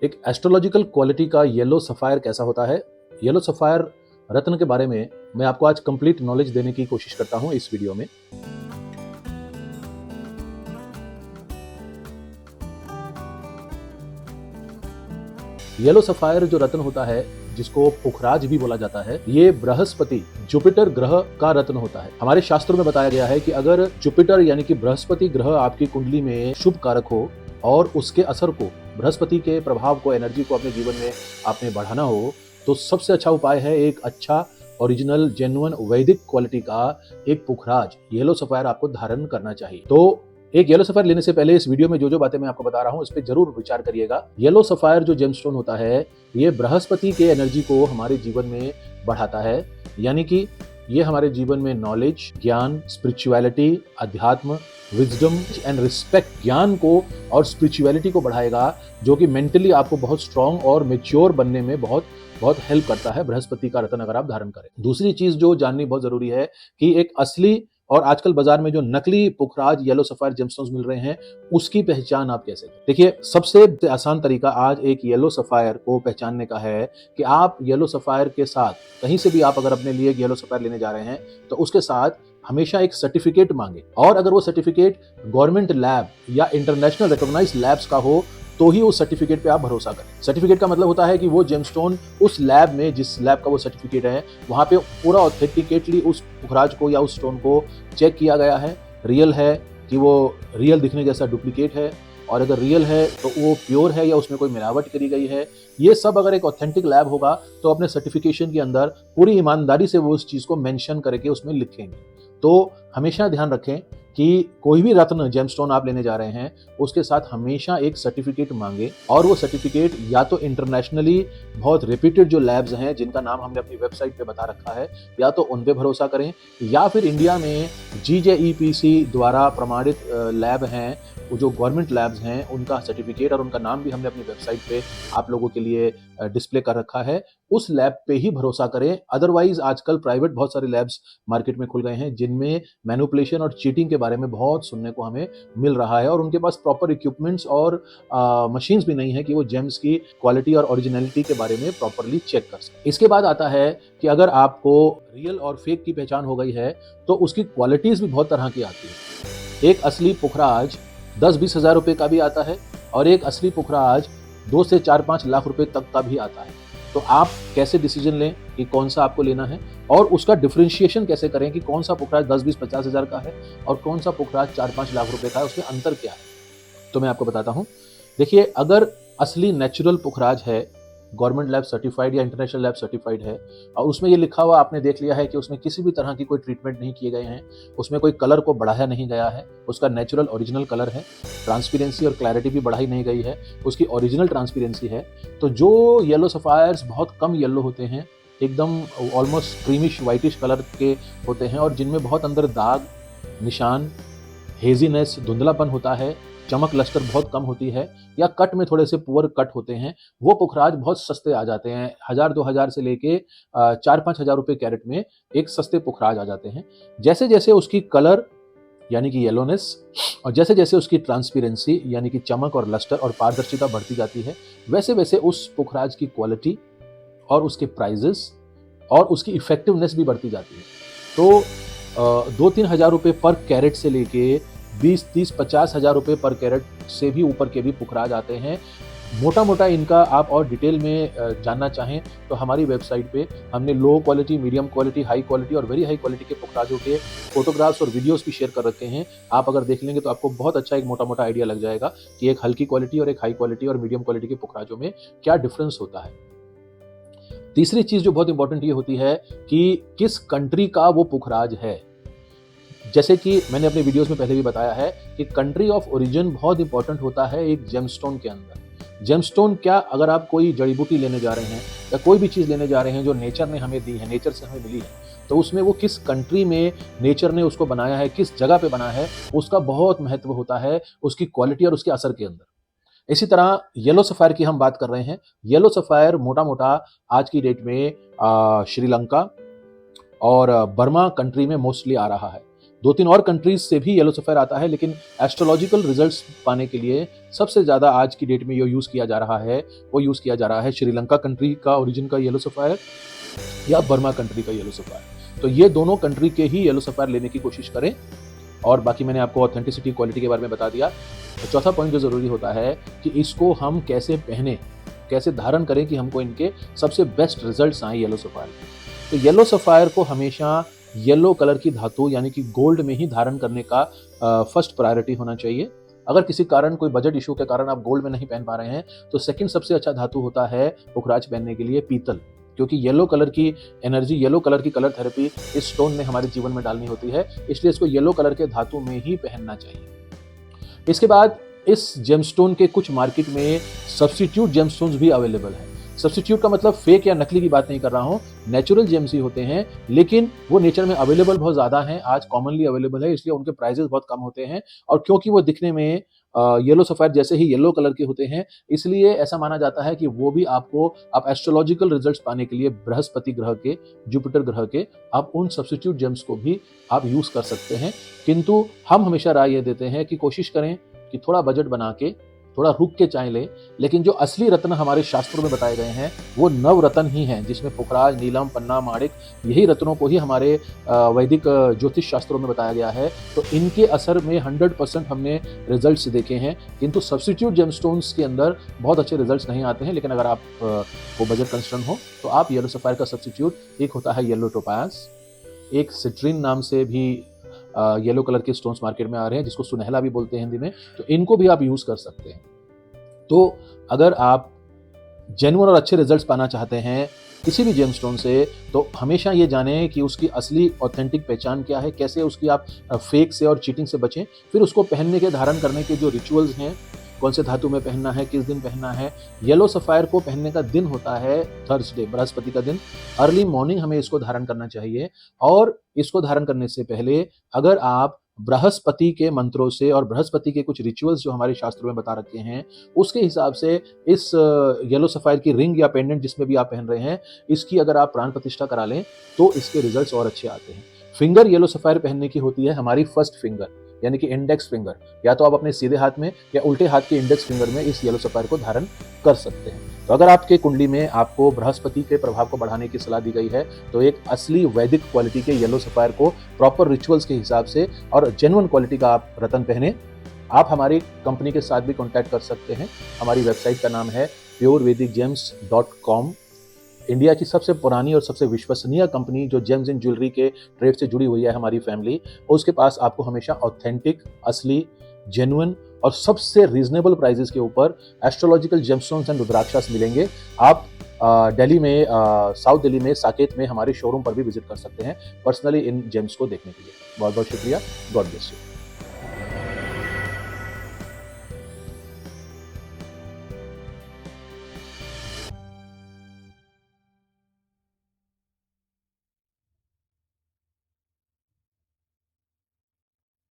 एक astrological quality का yellow sapphire कैसा होता है, येलो सफायर रत्न के बारे में मैं आपको आज कंप्लीट नॉलेज देने की कोशिश करता हूं इस वीडियो में। येलो सफायर जो रत्न होता है, जिसको पुखराज भी बोला जाता है, ये बृहस्पति जुपिटर ग्रह का रत्न होता है। हमारे शास्त्रों में बताया गया है कि अगर जुपिटर यानी कि बृहस्पति ग्रह आपकी कुंडली में शुभ कारक हो और उसके असर को, बृहस्पति के प्रभाव को, एनर्जी को अपने जीवन में आपने बढ़ाना हो, तो सबसे अच्छा उपाय है एक अच्छा ओरिजिनल जेन्युइन वैदिक क्वालिटी का एक पुखराज येलो सफायर आपको धारण करना चाहिए। तो एक येलो सफायर लेने से पहले इस वीडियो में जो जो बातें मैं आपको बता रहा हूं, इस पे जरूर विचार करिएगा। येलो सफायर जो जेमस्टोन होता है, ये बृहस्पति के एनर्जी को हमारे जीवन में बढ़ाता है, यानी कि ये हमारे जीवन में नॉलेज, ज्ञान, स्पिरिचुअलिटी, अध्यात्म, विजडम एंड रिस्पेक्ट, ज्ञान को और स्पिरिचुअलिटी को बढ़ाएगा, जो कि मेंटली आपको बहुत स्ट्रांग और मेच्योर बनने में बहुत हेल्प करता है बृहस्पति का रत्न अगर आप धारण करें। दूसरी चीज जो जाननी बहुत जरूरी है कि एक असली और आजकल बाजार में जो नकली पुखराज येलो सफायर जेमस्टोन्स मिल रहे हैं, उसकी पहचान आप कैसे करें। देखिए, सबसे आसान तरीका आज एक येलो सफायर को पहचानने का है कि आप येलो सफायर के साथ कहीं से भी आप अगर अपने लिए येलो सफायर लेने जा रहे हैं, तो उसके साथ हमेशा एक सर्टिफिकेट मांगे, और अगर वो सर्टिफिकेट गवर्नमेंट लैब या इंटरनेशनल रिकॉग्नाइज्ड लैब्स का हो, तो ही उस सर्टिफिकेट पे आप भरोसा करें। सर्टिफिकेट का मतलब होता है कि वो जेमस्टोन उस लैब में, जिस लैब का वो सर्टिफिकेट है, वहां पे पूरा ऑथेंटिकेटली उस पुखराज को या उस स्टोन को चेक किया गया है, रियल है कि वो रियल दिखने जैसा डुप्लीकेट है, और अगर रियल है तो वो प्योर है या उसमें कोई मिलावट करी गई है। ये सब अगर एक ऑथेंटिक लैब होगा तो अपने सर्टिफिकेशन के अंदर पूरी ईमानदारी से वो उस चीज को मेंशन करके उसमें लिखेंगे। तो हमेशा ध्यान रखें कि कोई भी रत्न जेमस्टोन आप लेने जा रहे हैं, उसके साथ हमेशा एक सर्टिफिकेट मांगे, और वो सर्टिफिकेट या तो इंटरनेशनली बहुत रिपीटेड जो लैब्स हैं, जिनका नाम हमने अपनी वेबसाइट पे बता रखा है, या तो उन पे भरोसा करें, या फिर इंडिया में GJEPC द्वारा प्रमाणित लैब हैं, जो गवर्नमेंट लैब्स हैं, उनका सर्टिफिकेट और उनका नाम भी हमने अपनी वेबसाइट पे आप लोगों के लिए डिस्प्ले कर रखा है, उस लैब पे ही भरोसा करें। अदरवाइज आजकल प्राइवेट बहुत सारे लैब्स मार्केट में खुल गए हैं, जिनमें मैनिपुलेशन और चीटिंग के बारे में बहुत सुनने को हमें मिल रहा है, और उनके पास प्रॉपर इक्विपमेंट्स और मशीन्स भी नहीं है कि वो जेम्स की क्वालिटी और ओरिजिनलिटी के बारे में प्रॉपरली चेक कर सकें। इसके बाद आता है कि अगर आपको रियल और फेक की पहचान हो गई है, तो उसकी क्वालिटीज भी बहुत तरह की आती है। एक असली पुखराज 10-20 हज़ार रुपए का भी आता है, और एक असली पुखराज 2 से 4-5 लाख रुपए तक का भी आता है। तो आप कैसे डिसीजन लें कि कौन सा आपको लेना है, और उसका डिफरेंशिएशन कैसे करें कि कौन सा पुखराज 10-20-50 हज़ार का है और कौन सा पुखराज 4-5 लाख रुपए का है, उसमें अंतर क्या है, तो मैं आपको बताता हूं। देखिए, अगर असली नेचुरल पुखराज है, गवर्नमेंट लैब सर्टिफाइड या इंटरनेशनल लैब सर्टिफाइड है, और उसमें ये लिखा हुआ आपने देख लिया है कि उसमें किसी भी तरह की कोई ट्रीटमेंट नहीं किए गए हैं, उसमें कोई कलर को बढ़ाया नहीं गया है, उसका नेचुरल ओरिजिनल कलर है, ट्रांसपेरेंसी और क्लैरिटी भी बढ़ाई नहीं गई है, उसकी ओरिजिनल ट्रांसपेरेंसी है, तो जो येलो सफायर्स बहुत कम येलो होते हैं, एकदम ऑलमोस्ट क्रीमिश वाइटिश कलर के होते हैं, और जिनमें बहुत अंदर दाग, निशान, हेजीनेस, धुंधलापन होता है, चमक लश्कर बहुत कम होती है, या कट में थोड़े से पुअर कट होते हैं, वो पुखराज बहुत सस्ते आ जाते हैं। 1000-2000 से लेके 4-5 हज़ार रुपए कैरेट में एक सस्ते पुखराज आ जाते हैं। जैसे जैसे उसकी कलर यानी कि येलोनेस, और जैसे जैसे उसकी ट्रांसपेरेंसी यानी कि चमक और लस्टर और पारदर्शिता बढ़ती जाती है, वैसे वैसे उस पुखराज की क्वालिटी और उसके प्राइजेस और उसकी इफेक्टिवनेस भी बढ़ती जाती है। तो 2-3 हज़ार रुपए पर कैरेट से लेके 20-30-50 हज़ार रुपए पर कैरेट से भी ऊपर के भी पुखराज आते हैं। मोटा मोटा इनका आप और डिटेल में जानना चाहें, तो हमारी वेबसाइट पे हमने low quality, medium quality, high quality और वेरी हाई क्वालिटी के पुखराजों के फोटोग्राफ्स और वीडियोस भी शेयर कर रखे हैं। आप अगर देख लेंगे तो आपको बहुत अच्छा एक मोटा मोटा आइडिया लग जाएगा कि एक हल्की क्वालिटी और एक हाई क्वालिटी और मीडियम क्वालिटी के पुखराजों में क्या डिफरेंस होता है। तीसरी चीज जो बहुत इंपॉर्टेंट ये होती है कि किस कंट्री का वो पुखराज है। जैसे कि मैंने अपने वीडियोस में पहले भी बताया है कि कंट्री ऑफ ओरिजिन बहुत इंपॉर्टेंट होता है एक जेमस्टोन के अंदर। जेमस्टोन क्या, अगर आप कोई जड़ी बूटी लेने जा रहे हैं या कोई भी चीज़ लेने जा रहे हैं जो नेचर ने हमें दी है, नेचर से हमें मिली है, तो उसमें वो किस कंट्री में नेचर ने उसको बनाया है, किस जगह पे बना है, उसका बहुत महत्व होता है उसकी क्वालिटी और उसके असर के अंदर। इसी तरह येलो सफायर की हम बात कर रहे हैं। येलो सफायर मोटा मोटा आज की डेट में श्रीलंका और बर्मा कंट्री में मोस्टली आ रहा है। 2-3 और कंट्रीज से भी येलो सफायर आता है, लेकिन एस्ट्रोलॉजिकल रिजल्ट्स पाने के लिए सबसे ज़्यादा आज की डेट में जो यूज़ किया जा रहा है, वो यूज़ किया जा रहा है श्रीलंका कंट्री का ओरिजिन का येलो सफायर या बर्मा कंट्री का येलो सफायर। तो ये दोनों कंट्री के ही येलो सफायर लेने की कोशिश करें। और बाकी मैंने आपको ऑथेंटिसिटी, क्वालिटी के बारे में बता दिया। तो चौथा पॉइंट जो ज़रूरी होता है कि इसको हम कैसे पहने, कैसे धारण करें कि हमको इनके सबसे बेस्ट रिजल्ट्स आए येलो सफायर के। तो येलो सफायर को हमेशा येलो कलर की धातु यानी कि गोल्ड में ही धारण करने का फर्स्ट प्रायोरिटी होना चाहिए। अगर किसी कारण, कोई बजट इशू के कारण आप गोल्ड में नहीं पहन पा रहे हैं, तो सेकंड सबसे अच्छा धातु होता है पुखराज पहनने के लिए पीतल, क्योंकि येलो कलर की एनर्जी, येलो कलर की कलर थेरेपी इस स्टोन ने हमारे जीवन में डालनी होती है, इसलिए इसको येलो कलर के धातु में ही पहनना चाहिए। इसके बाद इस जेमस्टोन के कुछ मार्केट में सब्स्टिट्यूट जेमस्टोन्स भी अवेलेबल हैं। सब्स्टिट्यूट का मतलब फेक या नकली की बात नहीं कर रहा हूँ, नेचुरल जेम्स ही होते हैं, लेकिन वो नेचर में अवेलेबल बहुत ज़्यादा हैं, आज कॉमनली अवेलेबल है, इसलिए उनके प्राइजेस बहुत कम होते हैं। और क्योंकि वो दिखने में येलो सफायर जैसे ही येलो कलर के होते हैं, इसलिए ऐसा माना जाता है कि वो भी आप एस्ट्रोलॉजिकल रिजल्ट्स पाने के लिए बृहस्पति ग्रह के, जुपिटर ग्रह के, आप उन सब्स्टिट्यूट जेम्स को भी आप यूज़ कर सकते हैं। किंतु हम हमेशा राय ये देते हैं कि कोशिश करें कि थोड़ा बजट बना के, थोड़ा रुक के चाय लें, लेकिन जो असली रत्न हमारे शास्त्रों में बताए गए हैं वो नव रत्न ही हैं, जिसमें पुखराज, नीलम, पन्ना, माणिक, यही रत्नों को ही हमारे वैदिक ज्योतिष शास्त्रों में बताया गया है। तो इनके असर में 100% हमने रिजल्ट्स देखे हैं, किंतु सब्स्टिट्यूट जेमस्टोन्स के अंदर बहुत अच्छे रिजल्ट्स नहीं आते हैं। लेकिन अगर आप को बजट कंसर्न हो तो आप येलो सफायर का सब्स्टिट्यूट, एक होता है येलो टोपाज, एक सिट्रीन नाम से भी येलो कलर के स्टोन्स मार्केट में आ रहे हैं, जिसको सुनहला भी बोलते हैं हिंदी में, तो इनको भी आप यूज़ कर सकते हैं। तो अगर आप जेन्युइन और अच्छे रिजल्ट्स पाना चाहते हैं किसी भी जेमस्टोन से, तो हमेशा ये जानें कि उसकी असली ऑथेंटिक पहचान क्या है, कैसे उसकी आप फेक से और चीटिंग से बचें। फिर उसको पहनने के, धारण करने के जो रिचुअल्स हैं, कौन से धातु में पहनना है, किस दिन पहनना है। येलो सफायर को पहनने का दिन होता है थर्सडे, बृहस्पति का दिन। अर्ली मॉर्निंग हमें इसको धारण करना चाहिए। और इसको धारण करने से पहले अगर आप बृहस्पति के मंत्रों से और बृहस्पति के कुछ रिचुअल्स जो हमारे शास्त्रों में बता रखे हैं, उसके हिसाब से इस येलो सफायर की रिंग या पेंडेंट जिसमें भी आप पहन रहे हैं, इसकी अगर आप प्राण प्रतिष्ठा करा लें तो इसके रिजल्ट्स और अच्छे आते हैं। फिंगर येलो सफायर पहनने की होती है हमारी फर्स्ट फिंगर, यानी कि इंडेक्स फिंगर, या तो आप अपने सीधे हाथ में या उल्टे हाथ के इंडेक्स फिंगर में इस येलो सफायर को धारण कर सकते हैं। तो अगर आपके कुंडली में आपको बृहस्पति के प्रभाव को बढ़ाने की सलाह दी गई है, तो एक असली वैदिक क्वालिटी के येलो सफायर को प्रॉपर रिचुअल्स के हिसाब से और जेन्युइन क्वालिटी का आप रत्न पहने। आप हमारी कंपनी के साथ भी कॉन्टैक्ट कर सकते हैं। हमारी वेबसाइट का नाम है purevedic-gems.com। इंडिया की सबसे पुरानी और सबसे विश्वसनीय कंपनी जो जेम्स इन ज्वेलरी के ट्रेड से जुड़ी हुई है, हमारी फैमिली, उसके पास आपको हमेशा ऑथेंटिक, असली, जेन्युइन और सबसे रीजनेबल प्राइजेस के ऊपर एस्ट्रोलॉजिकल जेमस्टोन्स एंड रुद्राक्षस मिलेंगे। आप दिल्ली में, साउथ दिल्ली में साकेत में हमारे शोरूम पर भी विजिट कर सकते हैं पर्सनली इन जेम्स को देखने के लिए। बहुत बहुत शुक्रिया। God bless you.